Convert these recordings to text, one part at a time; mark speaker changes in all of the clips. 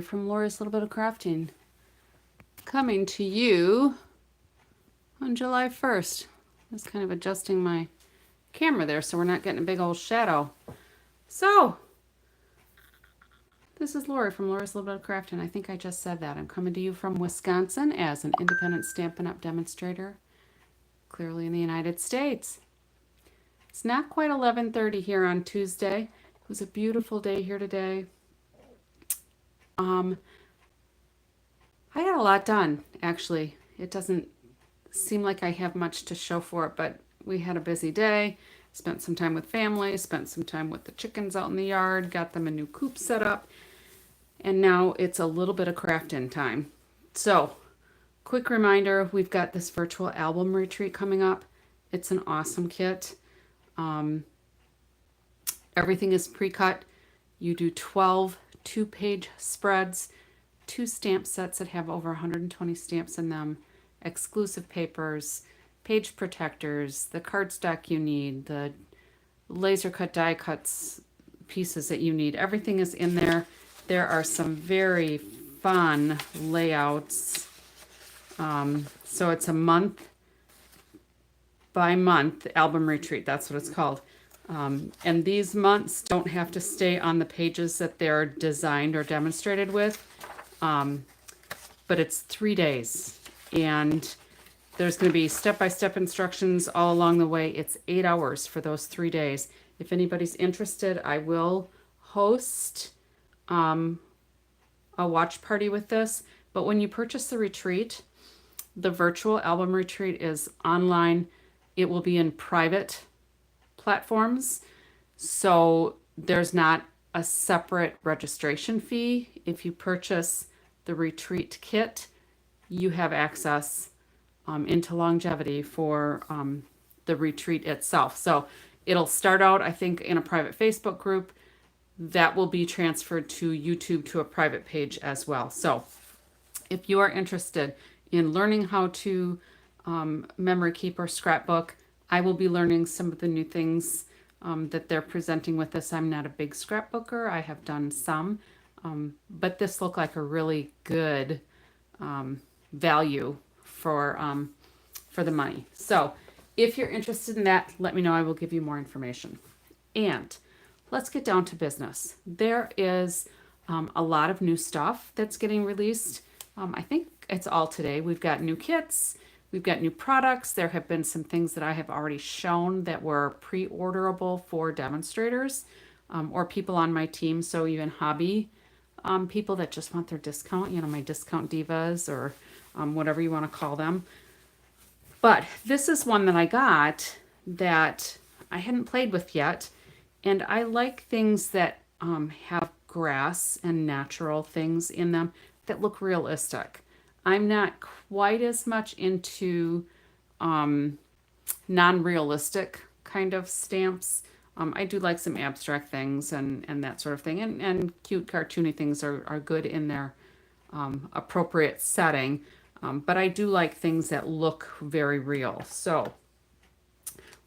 Speaker 1: From Lori's Little Bit of Crafting, coming to you on July 1st. Just kind of adjusting my camera there so we're not getting a big old shadow. So, this is Lori from Lori's Little Bit of Crafting. I think I just said that. I'm coming to you from Wisconsin as an independent Stampin' Up! Demonstrator, clearly in the United States. It's not quite 11:30 here on Tuesday. It was a beautiful day here today. I got a lot done, actually. It doesn't seem like I have much to show for it, but we had a busy day. Spent some time with family, spent some time with the chickens out in the yard, got them a new coop set up, and now it's a little bit of crafting time. So, quick reminder, we've got this virtual album retreat coming up. It's an awesome kit. Everything is pre-cut. You do 12 two-page spreads, 2 stamp sets that have over 120 stamps in them, exclusive papers, page protectors, the cardstock you need, the laser cut die cuts pieces that you need. Everything is in there. There are some very fun layouts. So it's a month by month album retreat. That's what it's called. And these months don't have to stay on the pages that they're designed or demonstrated with. But it's 3 days, and there's going to be step-by-step instructions all along the way. It's 8 hours for those 3 days. If anybody's interested, I will host a watch party with this. But when you purchase the retreat, the virtual album retreat is online. It will be in private platforms, so there's not a separate registration fee. If you purchase the retreat kit, you have access into longevity for the retreat itself. So it'll start out, I think, in a private Facebook group that will be transferred to YouTube to a private page as well. So if you are interested in learning how to memory keep or scrapbook, I will be learning some of the new things that they're presenting with this. I'm not a big scrapbooker. I have done some, but this looked like a really good value for the money. So if you're interested in that, let me know. I will give you more information. And let's get down to business. There is a lot of new stuff that's getting released. I think it's all today. We've got new kits. We've got new products. There have been some things that I have already shown that were pre-orderable for demonstrators or people on my team. So even hobby people that just want their discount, you know, my discount divas or whatever you want to call them. But this is one that I got that I hadn't played with yet. And I like things that have grass and natural things in them that look realistic. I'm not quite as much into non-realistic kind of stamps. I do like some abstract things and that sort of thing. And cute cartoony things are good in their appropriate setting. But I do like things that look very real. So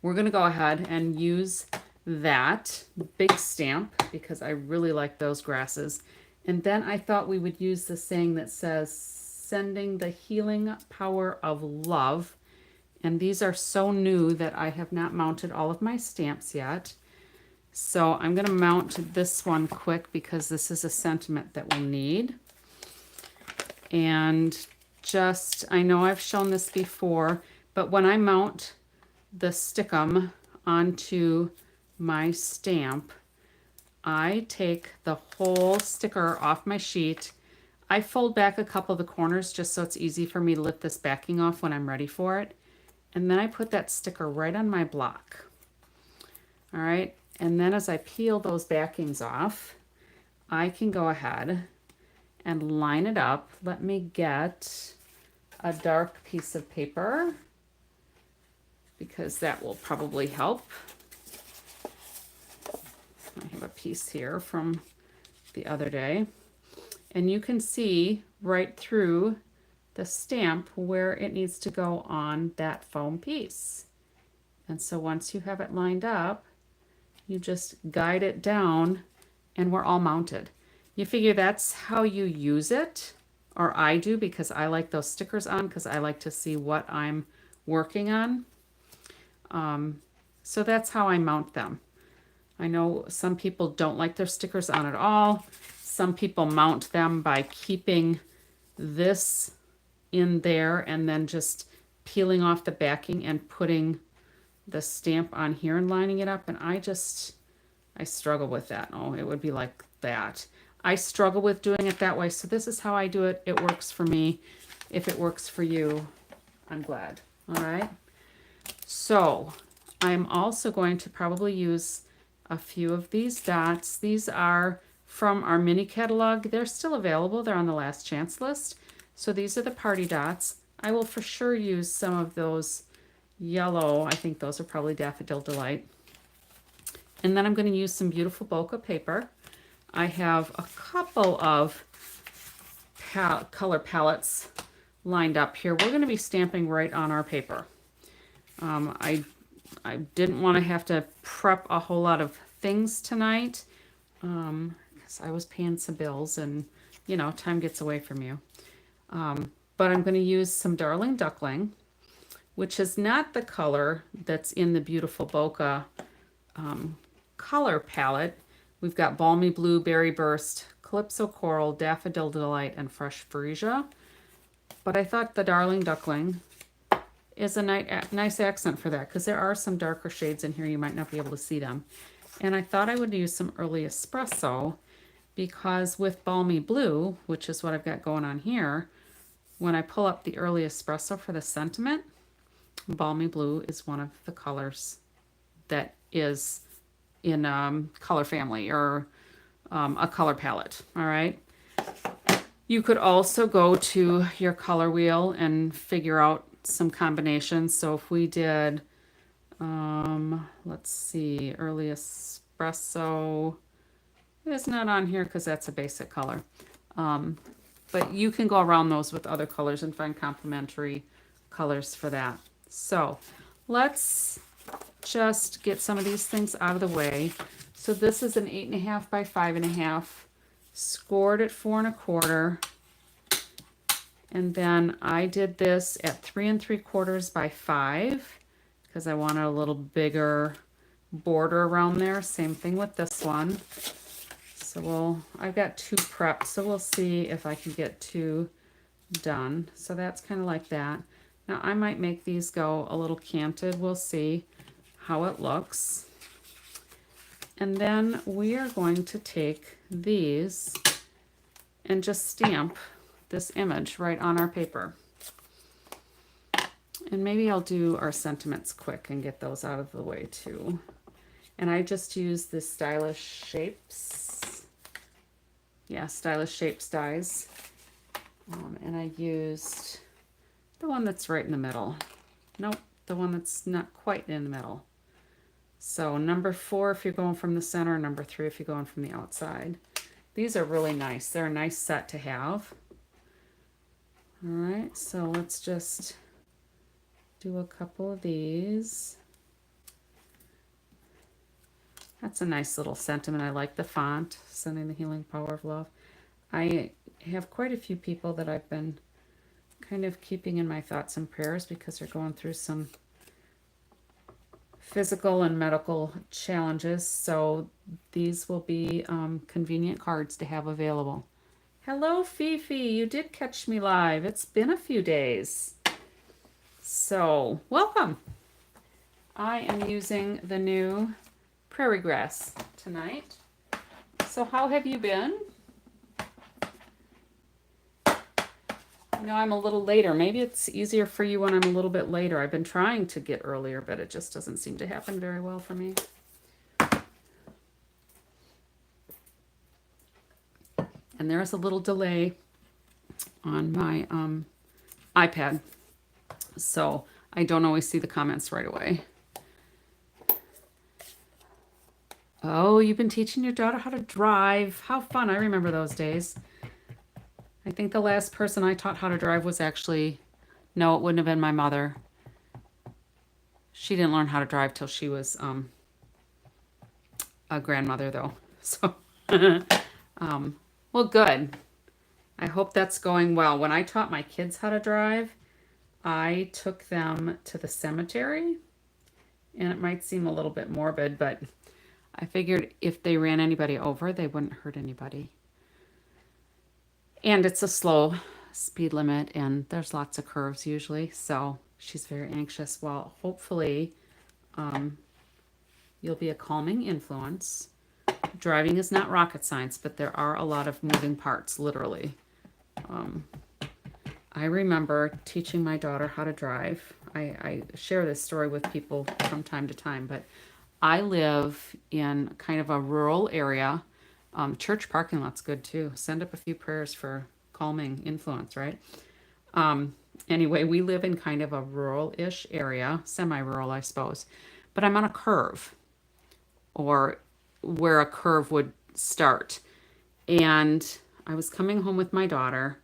Speaker 1: we're going to go ahead and use that big stamp because I really like those grasses. And then I thought we would use the saying that says, sending the healing power of love. And these are so new that I have not mounted all of my stamps yet. So I'm going to mount this one quick because this is a sentiment that we'll need. And just, I know I've shown this before, but when I mount the stickum onto my stamp, I take the whole sticker off my sheet. I fold back a couple of the corners just so it's easy for me to lift this backing off when I'm ready for it. And then I put that sticker right on my block. All right, and then as I peel those backings off, I can go ahead and line it up. Let me get a dark piece of paper because that will probably help. I have a piece here from the other day. And you can see right through the stamp where it needs to go on that foam piece. And so once you have it lined up, you just guide it down and we're all mounted. You figure that's how you use it, or I do, because I like those stickers on because I like to see what I'm working on. So that's how I mount them. I know some people don't like their stickers on at all. Some people mount them by keeping this in there and then just peeling off the backing and putting the stamp on here and lining it up. And I struggle with that. Oh, it would be like that. I struggle with doing it that way. So this is how I do it. It works for me. If it works for you, I'm glad. All right. So I'm also going to probably use a few of these dots. These are from our mini catalog. They're still available. They're on the last chance list. So these are the party dots. I will for sure use some of those yellow. I think those are probably Daffodil Delight. And then I'm going to use some beautiful bokeh paper. I have a couple of color palettes lined up here. We're going to be stamping right on our paper. I didn't want to have to prep a whole lot of things tonight because I was paying some bills and, you know, time gets away from you. But I'm going to use some Darling Duckling, which is not the color that's in the beautiful bokeh color palette. We've got Balmy Blue, Berry Burst, Calypso Coral, Daffodil Delight, and Fresh Freesia. But I thought the Darling Duckling is a nice accent for that because there are some darker shades in here. You might not be able to see them. And I thought I would use some Early Espresso because with Balmy Blue, which is what I've got going on here, when I pull up the Early Espresso for the sentiment, Balmy Blue is one of the colors that is in color family or a color palette. All right. You could also go to your color wheel and figure out some combinations. So if we did, let's see, Early Espresso is not on here because that's a basic color. But you can go around those with other colors and find complementary colors for that. So let's just get some of these things out of the way. So this is an 8.5 by 5.5, scored at 4 1/4. And then I did this at 3 3/4 by 5 because I wanted a little bigger border around there. Same thing with this one. So I've got 2 prepped, so we'll see if I can get 2 done. So that's kind of like that. Now I might make these go a little canted. We'll see how it looks. And then we are going to take these and just stamp this image right on our paper. And maybe I'll do our sentiments quick and get those out of the way too. And I just use the Stylish Shapes. Yeah, Stylish Shapes dies. And I used the one that's right in the middle. Nope, the one that's not quite in the middle. So number 4 if you're going from the center, number 3 if you're going from the outside. These are really nice. They're a nice set to have. All right, so let's just do a couple of these. That's a nice little sentiment. I like the font, Sending the Healing Power of Love. I have quite a few people that I've been kind of keeping in my thoughts and prayers because they're going through some physical and medical challenges. So these will be convenient cards to have available. Hello, Fifi. You did catch me live. It's been a few days. So welcome. I am using the new Prairie Grass tonight. So how have you been? I know I'm a little later. Maybe it's easier for you when I'm a little bit later. I've been trying to get earlier, but it just doesn't seem to happen very well for me. And there's a little delay on my iPad, so I don't always see the comments right away. Oh, you've been teaching your daughter how to drive. How fun. I remember those days. I think the last person I taught how to drive was actually, no, it wouldn't have been my mother. She didn't learn how to drive till she was a grandmother, though. So, Well, good. I hope that's going well. When I taught my kids how to drive, I took them to the cemetery, and it might seem a little bit morbid, but I figured if they ran anybody over, they wouldn't hurt anybody. And it's a slow speed limit, and there's lots of curves usually, so she's very anxious. Well, hopefully, you'll be a calming influence. Driving is not rocket science, but there are a lot of moving parts, literally. I remember teaching my daughter how to drive. I share this story with people from time to time, but I live in kind of a rural area. Church parking lot's good too. Send up a few prayers for calming influence, right? Anyway, we live in kind of a rural-ish area, semi-rural, I suppose. But I'm on a curve, or where a curve would start. And I was coming home with my daughter,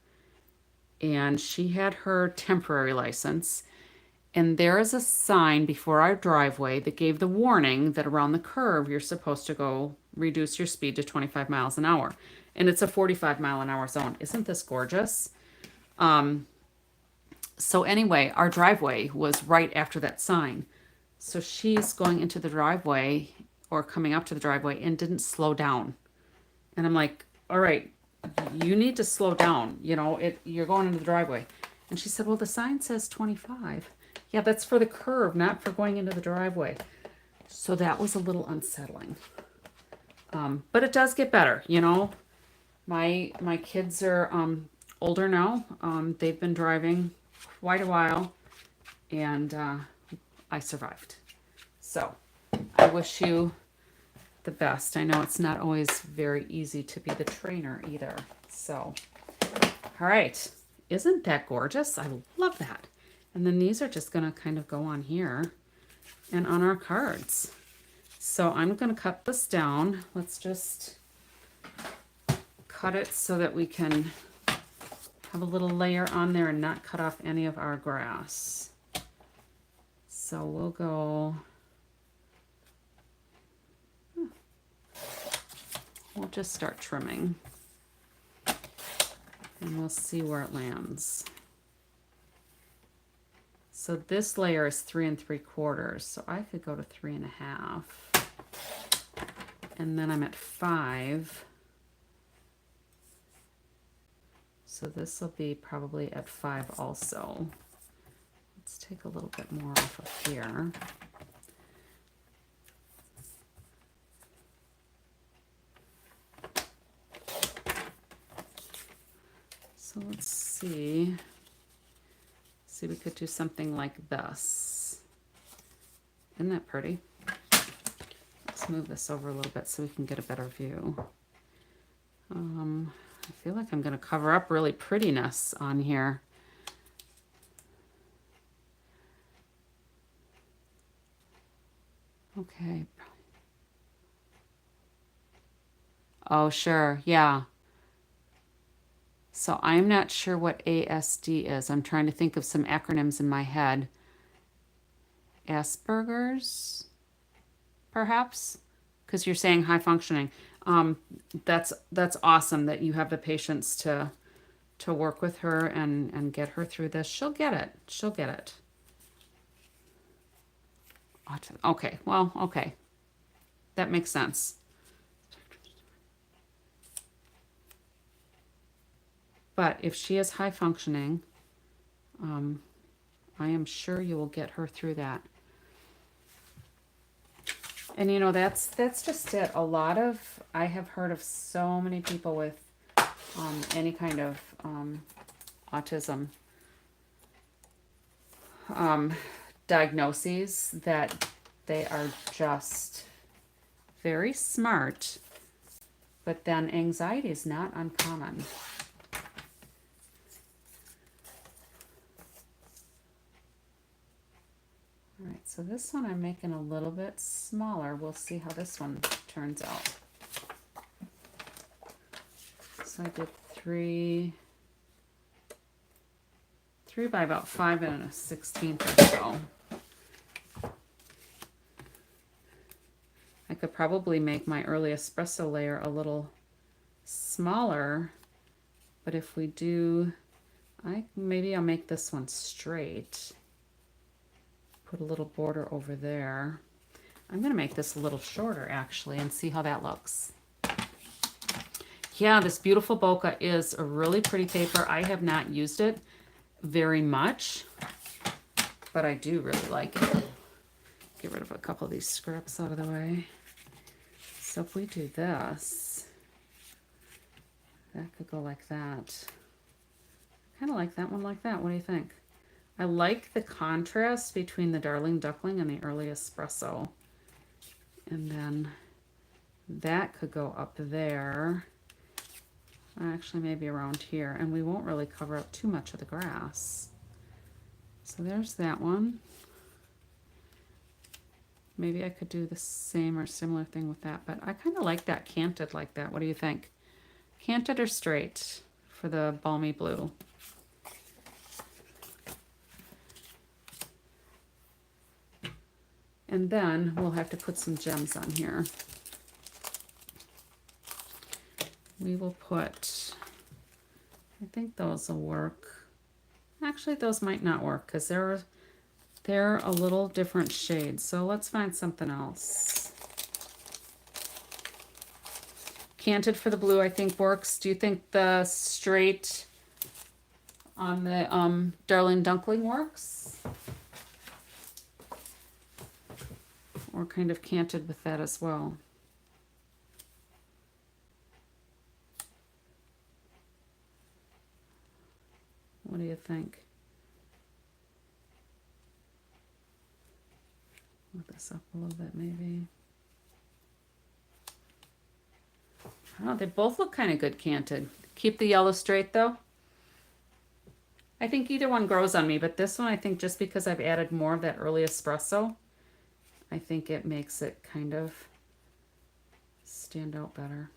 Speaker 1: and she had her temporary license. And there is a sign before our driveway that gave the warning that around the curve you're supposed to go reduce your speed to 25 miles an hour. And it's a 45-mile-an-hour zone. Isn't this gorgeous? So anyway, our driveway was right after that sign. So she's going into the driveway or coming up to the driveway and didn't slow down. And I'm like, all right, you need to slow down. You're going into the driveway. And she said, well, the sign says 25. Yeah, that's for the curve, not for going into the driveway. So that was a little unsettling. But it does get better, My kids are older now. They've been driving quite a while, and I survived. So I wish you the best. I know it's not always very easy to be the trainer either. So, all right. Isn't that gorgeous? I love that. And then these are just going to kind of go on here and on our cards. So I'm going to cut this down. Let's just cut it so that we can have a little layer on there and not cut off any of our grass. So we'll go, we'll just start trimming and we'll see where it lands. So this layer is 3 3/4, so I could go to 3 1/2. And then I'm at 5. So this will be probably at 5 also. Let's take a little bit more off of here. So let's see. See, we could do something like this. Isn't that pretty? Let's move this over a little bit so we can get a better view. I feel like I'm going to cover up really prettiness on here. Okay. Oh, sure. Yeah. So I'm not sure what ASD is. I'm trying to think of some acronyms in my head. Asperger's, perhaps? Because you're saying high functioning. That's awesome that you have the patience to work with her and get her through this. She'll get it. She'll get it. Okay, well, okay. That makes sense. But if she is high functioning, I am sure you will get her through that. And that's just it. I have heard of so many people with any kind of autism diagnoses that they are just very smart, but then anxiety is not uncommon. All right, so this one I'm making a little bit smaller. We'll see how this one turns out. So I did 3 by about 5 1/16 or so. I could probably make my early espresso layer a little smaller, but if we do, maybe I'll make this one straight. Put a little border over there. I'm gonna make this a little shorter actually and see how that looks. Yeah, this beautiful bokeh is a really pretty paper. I have not used it very much, but I do really like it. Get rid of a couple of these scraps out of the way. So if we do this, that could go like that. Kind of like that one like that. What do you think? I like the contrast between the Darling Duckling and the Early Espresso. And then that could go up there. Actually, maybe around here. And we won't really cover up too much of the grass. So there's that one. Maybe I could do the same or similar thing with that, but I kind of like that canted like that. What do you think? Canted or straight for the balmy blue? And then we'll have to put some gems on here. We will put, I think those will work. Actually, those might not work because they're a little different shades. So let's find something else. Canted for the blue, I think works. Do you think the straight on the Darling Duckling works? Or kind of canted with that as well? What do you think? Move this up a little bit maybe. Oh, they both look kind of good canted. Keep the yellow straight though. I think either one grows on me, but this one I think just because I've added more of that Early Espresso, I think it makes it kind of stand out better.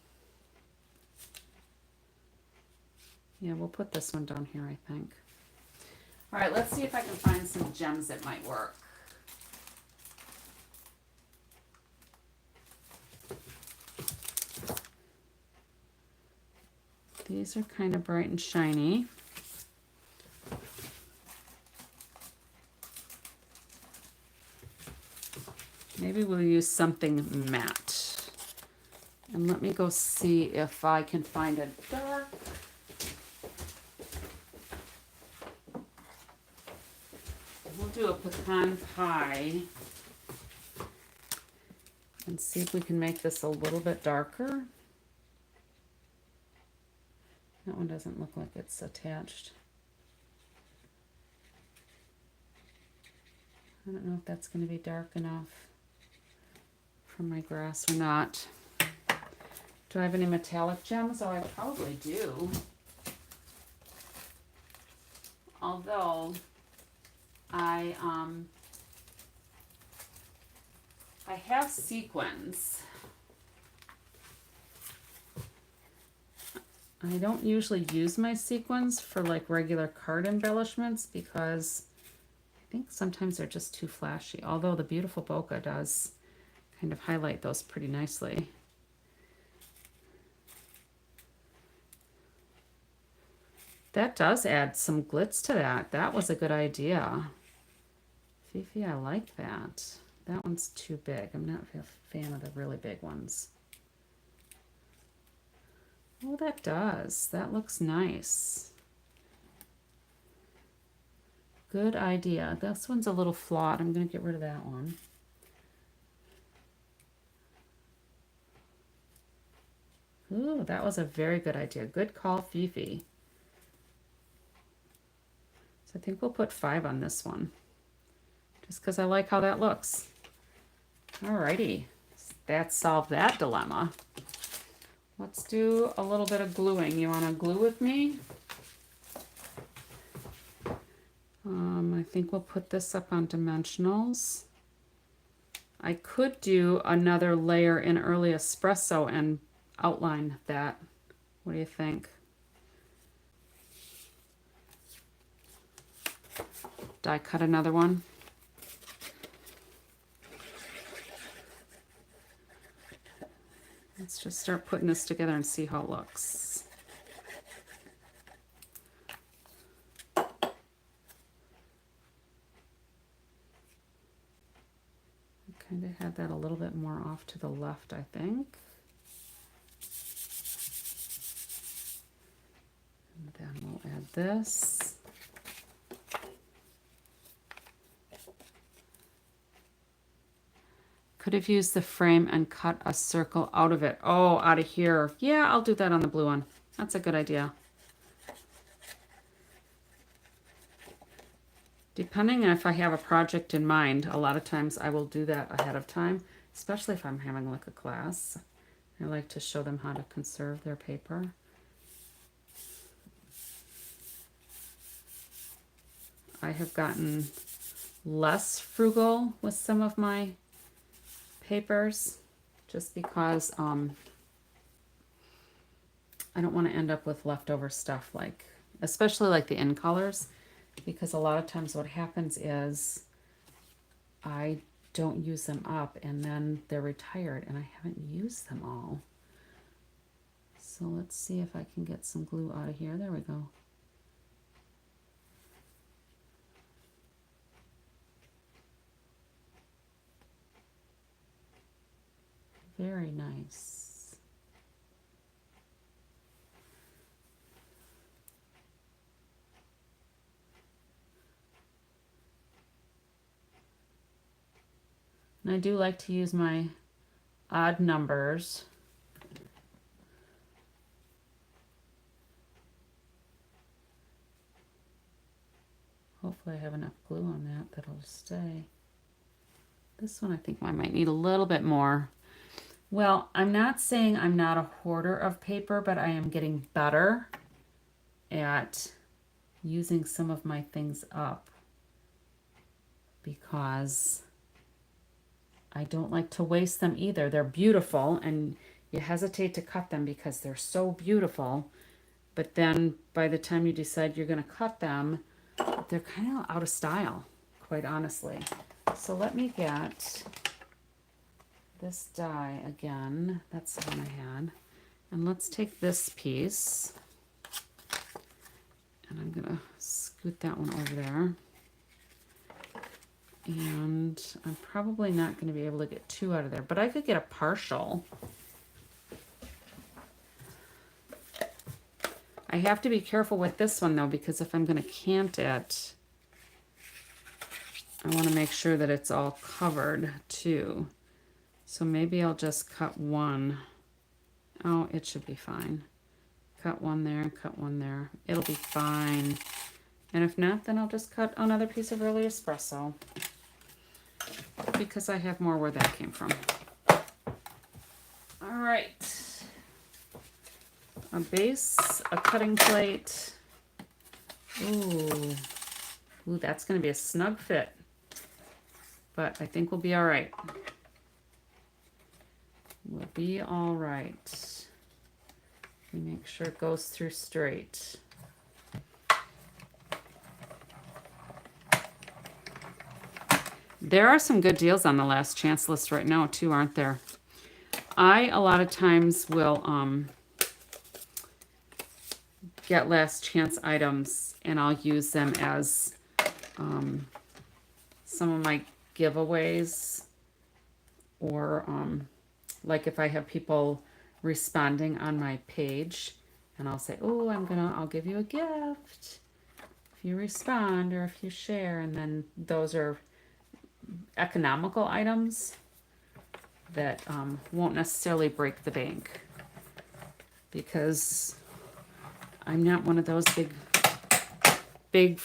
Speaker 1: Yeah, we'll put this one down here, I think. All right, let's see if I can find some gems that might work. These are kind of bright and shiny. Maybe we'll use something matte. And let me go see if I can find a dark. We'll do a pecan pie and see if we can make this a little bit darker. That one doesn't look like it's attached. I don't know if that's going to be dark enough for my grass or not. Do I have any metallic gems? Oh, I probably do. Although I have sequins. I don't usually use my sequins for like regular card embellishments because I think sometimes they're just too flashy, although the beautiful bokeh does kind of highlight those pretty nicely. That does add some glitz to that. That was a good idea. Fifi, I like that. That one's too big. I'm not a fan of the really big ones. Oh, that does. That looks nice. Good idea. This one's a little flawed. I'm going to get rid of that one. Ooh, that was a very good idea. Good call, Fifi. So I think we'll put 5 on this one. Just because I like how that looks. Alrighty. That solved that dilemma. Let's do a little bit of gluing. You want to glue with me? I think we'll put this up on dimensionals. I could do another layer in Early Espresso and outline that. What do you think? Die cut another one? Let's just start putting this together and see how it looks. Kind of had that a little bit more off to the left, I think. And then we'll add this. Could have used the frame and cut a circle out of it. Oh, out of here. Yeah, I'll do that on the blue one. That's a good idea. Depending on if I have a project in mind, a lot of times I will do that ahead of time, especially if I'm having like a class. I like to show them how to conserve their paper. I have gotten less frugal with some of my papers just because I don't want to end up with leftover stuff, like especially like the in colors, because a lot of times what happens is I don't use them up and then they're retired and I haven't used them all. So let's see if I can get some glue out of here. There we go. Very nice. And I do like to use my odd numbers. Hopefully I have enough glue on that that'll stay. This one I think I might need a little bit more. Well, I'm not saying I'm not a hoarder of paper, but I am getting better at using some of my things up because I don't like to waste them either. They're beautiful and you hesitate to cut them because they're so beautiful. But then by the time you decide you're going to cut them, they're kind of out of style, quite honestly. So let me get this die again. That's the one I had. And let's take this piece. And I'm going to scoot that one over there. And I'm probably not going to be able to get two out of there, but I could get a partial. I have to be careful with this one though, because if I'm going to cant it, I want to make sure that it's all covered too. So maybe I'll just cut one. Oh, it should be fine. Cut one there, cut one there. It'll be fine. And if not, then I'll just cut another piece of early espresso because I have more where that came from. All right. A base, a cutting plate. Ooh, that's going to be a snug fit. But I think we'll be all right. We'll be all right. We make sure it goes through straight. There are some good deals on the last chance list right now too, aren't there? I a lot of times will get last chance items and I'll use them as some of my giveaways, or like if I have people responding on my page and I'll say, oh, I'll give you a gift if you respond or if you share, and then those are economical items that won't necessarily break the bank, because I'm not one of those big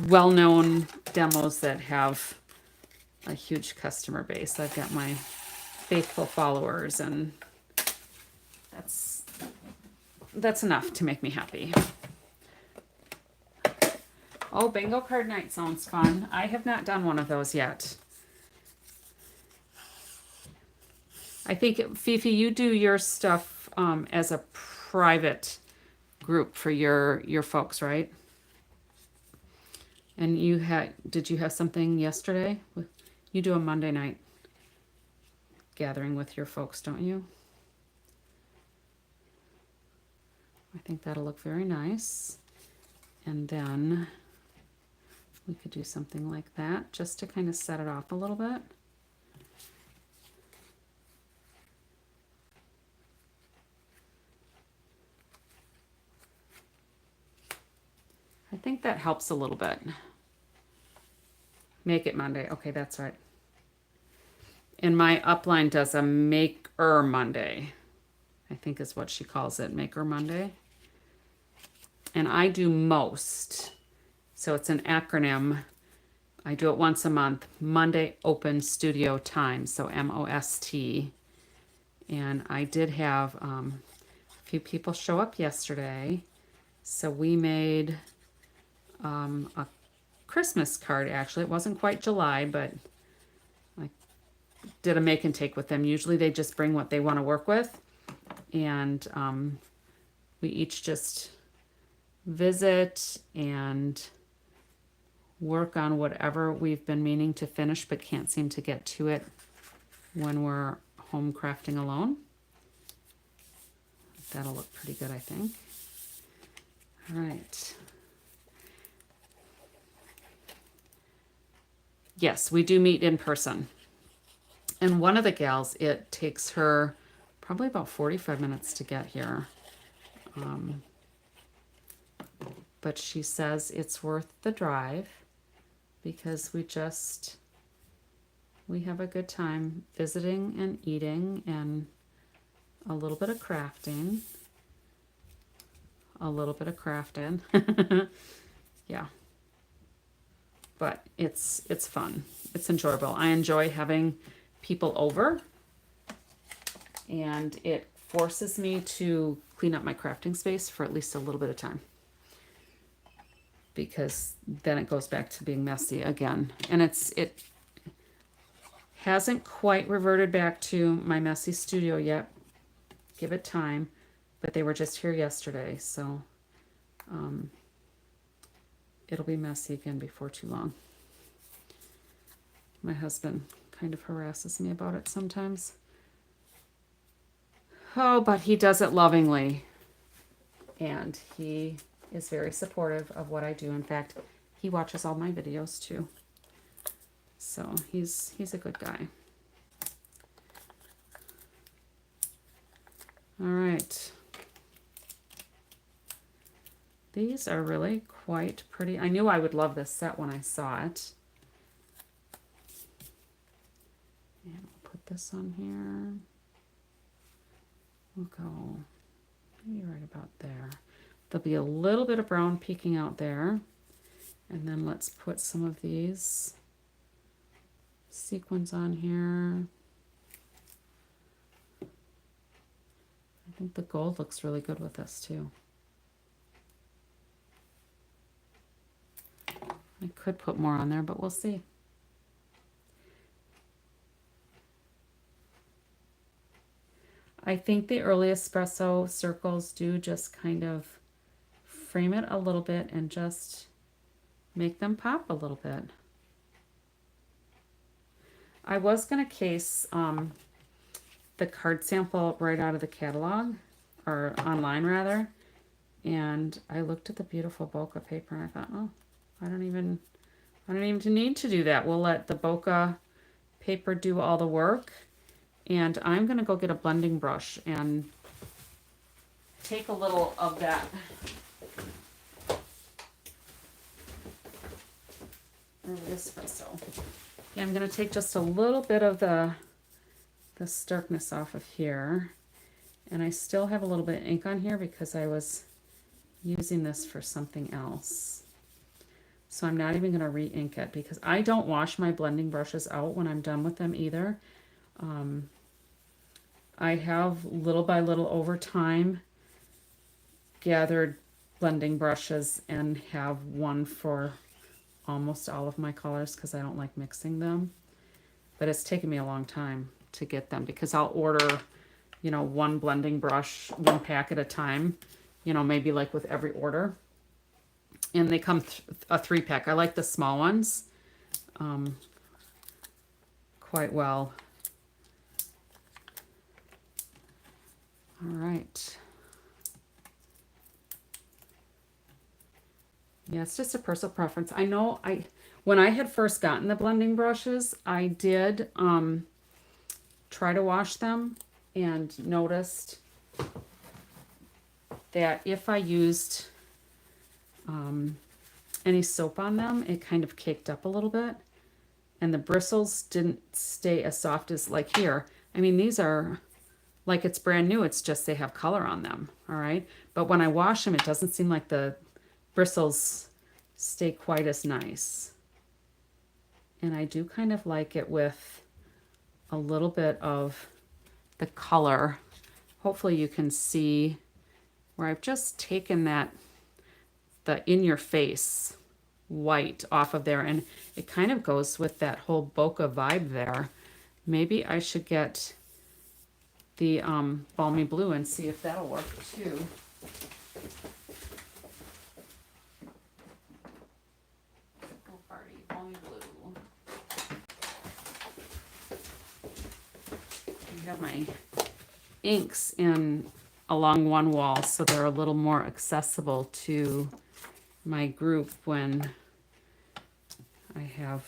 Speaker 1: well-known demos that have a huge customer base. I've got my faithful followers, and that's enough to make me happy. Oh, bingo card night sounds fun. I have not done one of those yet. I think, Fifi, you do your stuff as a private group for your folks, right? And did you have something yesterday? You do a Monday night gathering with your folks, don't you? I think that'll look very nice. And then we could do something like that just to kind of set it off a little bit. I think that helps a little bit. Make it Monday. Okay, that's right. And my upline does a Maker Monday, I think is what she calls it, Maker Monday. And I do most. So it's an acronym. I do it once a month. Monday Open Studio Time, so MOST. And I did have a few people show up yesterday. So we made a Christmas card, actually. It wasn't quite July, but I did a make and take with them. Usually they just bring what they want to work with. And we each just visit and work on whatever we've been meaning to finish but can't seem to get to it when we're home crafting alone. That'll look pretty good, I think. All right. Yes, we do meet in person. And one of the gals, it takes her probably about 45 minutes to get here. But she says it's worth the drive because we have a good time visiting and eating and a little bit of crafting. A little bit of crafting. Yeah. But it's fun. It's enjoyable. I enjoy having people over, and it forces me to clean up my crafting space for at least a little bit of time, because then it goes back to being messy again. And it hasn't quite reverted back to my messy studio yet. Give it time, but they were just here yesterday, so it'll be messy again before too long. My husband kind of harasses me about it sometimes. Oh, but he does it lovingly. And he is very supportive of what I do. In fact, he watches all my videos too. So he's a good guy. All right. These are really quite pretty. I knew I would love this set when I saw it. And we'll put this on here. We'll go maybe right about there. There'll be a little bit of brown peeking out there. And then let's put some of these sequins on here. I think the gold looks really good with this too. I could put more on there, but we'll see. I think the early espresso circles do just kind of frame it a little bit and just make them pop a little bit. I was going to case the card sample right out of the catalog, or online rather, and I looked at the beautiful bokeh paper and I thought, oh, I don't even need to do that. We'll let the bokeh paper do all the work. And I'm going to go get a blending brush and take a little of that espresso. Yeah, I'm going to take just a little bit of the starkness off of here. And I still have a little bit of ink on here because I was using this for something else. So I'm not even going to re-ink it because I don't wash my blending brushes out when I'm done with them either. I have little by little over time gathered blending brushes and have one for almost all of my colors because I don't like mixing them. But it's taken me a long time to get them because I'll order, one blending brush, one pack at a time, maybe like with every order. And they come a 3-pack. I like the small ones quite well. All right. Yeah, it's just a personal preference. I know when I had first gotten the blending brushes, I did try to wash them and noticed that if I used any soap on them, it kind of caked up a little bit. And the bristles didn't stay as soft as like here. I mean, these are like it's brand new. It's just they have color on them, all right? But when I wash them, it doesn't seem like the bristles stay quite as nice. And I do kind of like it with a little bit of the color. Hopefully you can see where I've just taken that, the in your face white off of there, and it kind of goes with that whole bokeh vibe there. Maybe I should get the balmy blue and see if that'll work too. Go party, balmy blue. I have my inks in along one wall, so they're a little more accessible to my group when I have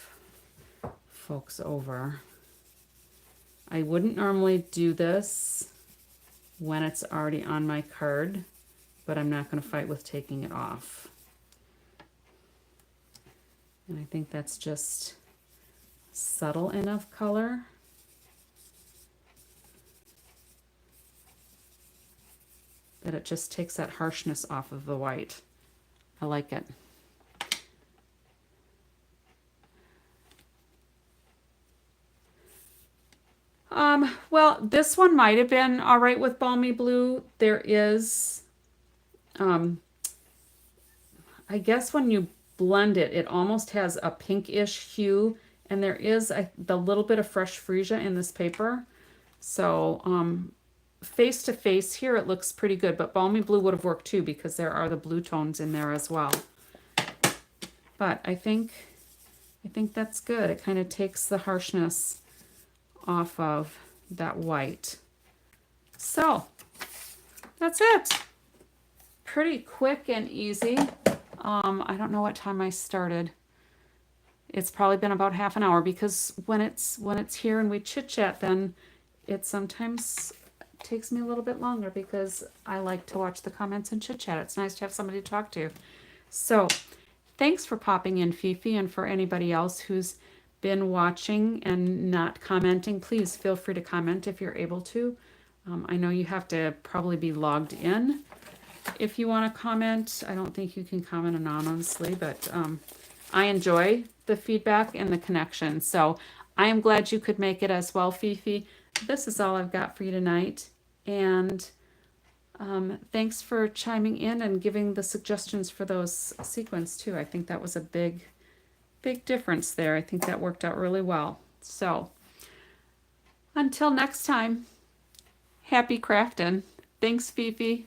Speaker 1: folks over. I wouldn't normally do this when it's already on my card, but I'm not going to fight with taking it off. And I think that's just subtle enough color. That it just takes that harshness off of the white. I like it. Well, this one might have been all right with balmy blue. There is, I guess when you blend it, it almost has a pinkish hue, and there is the little bit of fresh freesia in this paper. So, face to face here, it looks pretty good, but balmy blue would have worked too because there are the blue tones in there as well. But I think that's good. It kind of takes the harshness off of that white. So that's it. Pretty quick and easy. I don't know what time I started. It's probably been about half an hour because when it's here and we chit chat, then it sometimes takes me a little bit longer because I like to watch the comments and chit chat. It's nice to have somebody to talk to. So thanks for popping in, Fifi, and for anybody else who's been watching and not commenting, please feel free to comment if you're able to. I know you have to probably be logged in if you want to comment. I don't think you can comment anonymously, but I enjoy the feedback and the connection. So I am glad you could make it as well, Fifi. This is all I've got for you tonight. And thanks for chiming in and giving the suggestions for those sequins too. I think that was a big difference there. I think that worked out really well. So until next time, happy crafting. Thanks, Fifi.